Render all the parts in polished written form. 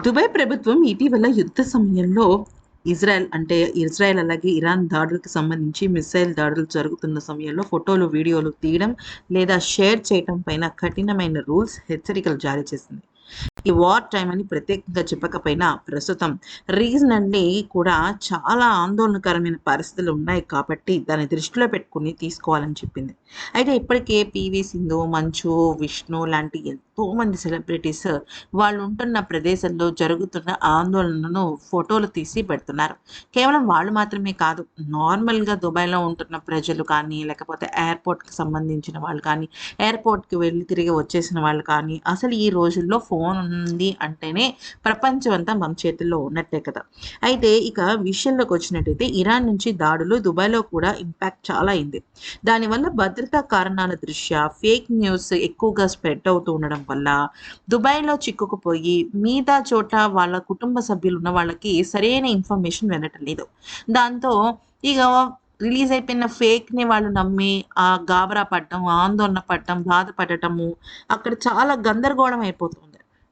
Dubai ప్రభుత్వం ఇటీవల యుద్ధ సమయంలో ఇజ్రాయెల్ అలాగే ఇరాన్ దాడులకు సంబంధించి మిస్సైల్ దాడులు జరుగుతున్న సమయంలో ఫోటోలు, వీడియోలు తీయడం లేదా షేర్ చేయటం పైన కఠినమైన రూల్స్, హెచ్చరికలు జారీ చేసింది. ఈ వార్ టైమ్ అని ప్రత్యేకంగా చెప్పకపోయినా ప్రస్తుతం రీజన్ అన్నీ కూడా చాలా ఆందోళనకరమైన పరిస్థితులు ఉన్నాయి కాబట్టి దాన్ని దృష్టిలో పెట్టుకుని తీసుకోవాలని చెప్పింది. అయితే ఇప్పటికే పీవీ సింధు, మంచు, విష్ణు లాంటి ఎంతోమంది సెలబ్రిటీస్ వాళ్ళు ఉంటున్న ప్రదేశంలో జరుగుతున్న ఆందోళనను ఫోటోలు తీసి పెడుతున్నారు. కేవలం వాళ్ళు మాత్రమే కాదు, నార్మల్గా దుబాయ్లో ఉంటున్న ప్రజలు కానీ, లేకపోతే ఎయిర్పోర్ట్కి సంబంధించిన వాళ్ళు కానీ, ఎయిర్పోర్ట్కి వెళ్ళి తిరిగి వచ్చేసిన వాళ్ళు కానీ, అసలు ఈ రోజుల్లో ఫోన్ ఉంది అంటేనే ప్రపంచం అంతా మన చేతుల్లో ఉన్నట్టే కదా. అయితే ఇక విషయంలోకి వచ్చినట్టయితే ఇరాన్ నుంచి దాడులు దుబాయ్లో కూడా ఇంపాక్ట్ చాలా అయింది. దానివల్ల భద్రతా కారణాల దృష్ట్యా ఫేక్ న్యూస్ ఎక్కువగా స్ప్రెడ్ అవుతూ ఉండడం వల్ల దుబాయ్లో చిక్కుకుపోయి మిగతా చోట వాళ్ళ కుటుంబ సభ్యులు ఉన్న వాళ్ళకి సరైన ఇన్ఫర్మేషన్ వెళ్ళటం లేదు. దాంతో ఇక రిలీజ్ అయిపోయిన ఫేక్ని వాళ్ళు నమ్మి గాబరా పడటం, ఆందోళన పడటం, బాధపడటము, అక్కడ చాలా గందరగోళం అయిపోతుంది.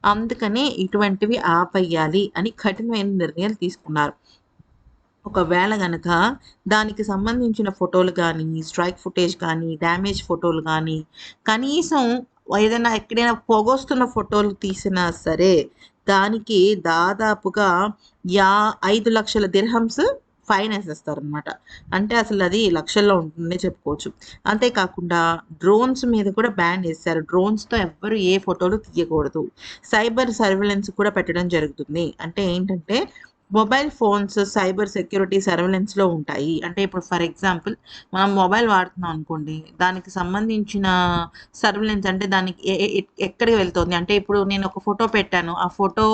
అందుకని ఇటువంటివి ఆపేయాలి అని కఠినమైన నిర్ణయాలు తీసుకున్నారు. ఒకవేళ గనక దానికి సంబంధించిన ఫోటోలు కానీ, స్ట్రైక్ ఫుటేజ్ కానీ, డ్యామేజ్ ఫోటోలు కానీ, కనీసం ఏదైనా ఎక్కడైనా పొగొస్తున్న ఫోటోలు తీసినా సరే, దానికి దాదాపుగా యా 5,00,000 దిర్హమ్స్ ఫైన్ ఏసేస్తారనమాట. అంటే అసలది లక్షల్లో ఉంటుందనే చెప్పుకోవచ్చు. అంతేకాకుండా డ్రోన్స్ మీద కూడా బ్యాన్ ఏశారు. డ్రోన్స్‌తో ఎవ్వరు ఏ ఫోటోలు తీయకూడదు. సైబర్ సర్వేలెన్స్ కూడా పెట్టడం జరుగుతుంది. అంటే ఏంటంటే మొబైల్ ఫోన్స్ సైబర్ సెక్యూరిటీ సర్వేలెన్స్‌లో ఉంటాయి. అంటే ఇప్పుడు ఫర్ ఎగ్జాంపుల్ మనం మొబైల్ వాడుతున్నాం అనుకోండి. దానికి సంబంధించిన సర్వేలెన్స్ అంటే దానికి ఎక్కడికి వెళ్తుంది? అంటే ఇప్పుడు నేను ఒక ఫోటో పెట్టాను. ఆ ఫోటో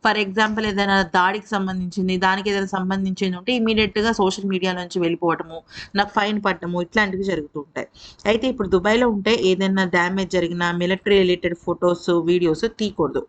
ఫర్ ఎగ్జాంపుల్ ఏదైనా దాడికి సంబంధించింది, దానికి ఏదైనా సంబంధించింది ఉంటే ఇమ్మీడియేట్‌గా సోషల్ మీడియా నుంచి వెళ్ళిపోవటము, నాకు ఫైన్ పడటము ఇట్లాంటివి జరుగుతూ ఉంటాయి. అయితే ఇప్పుడు దుబాయ్‌లో ఉంటే ఏదైనా డ్యామేజ్ జరిగినా మిలిటరీ రిలేటెడ్ ఫోటోస్, వీడియోస్ తీయకూడదు.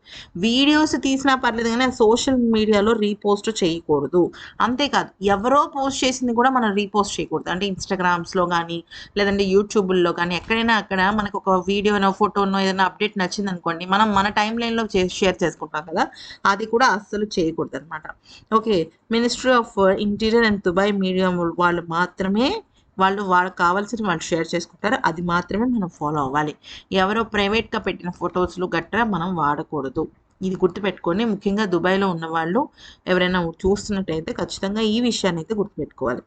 వీడియోస్ తీసినా పర్లేదు గానీ సోషల్ మీడియాలో రీపోస్ట్ చేయకూడదు. అంతేకాదు ఎవరో పోస్ట్ చేసింది కూడా మనం రీపోస్ట్ చేయకూడదు. అంటే ఇన్‌స్టాగ్రామ్స్‌లో గానీ, లేదంటే యూట్యూబుల్లో కానీ ఎక్కడైనా అక్కడ మనకు ఒక వీడియోనో, ఫోటోనో ఏదైనా అప్డేట్ నచ్చిందనుకోండి, మనం మన టైమ్ లైన్‌లో షేర్ చేసుకుంటాం కదా! అది కూడా అస్సలు చేయకూడదనమాట. Okay. Ministry of interior and Dubai media వాళ్ళు మాత్రమే వాళ్ళకి కావాల్సినవి వాళ్ళు షేర్ చేసుకుంటారు. అది మాత్రమే మనం ఫాలో అవ్వాలి. ఎవరో ప్రైవేట్‌గా పెట్టిన ఫోటోస్‌లు గట్రా మనం వాడకూడదు. ఇది గుర్తుపెట్టుకొని ముఖ్యంగా దుబాయ్‌లో ఉన్నవాళ్ళు ఎవరైనా చూస్తున్నట్టయితే ఖచ్చితంగా ఈ విషయాన్నయితే గుర్తుపెట్టుకోవాలి.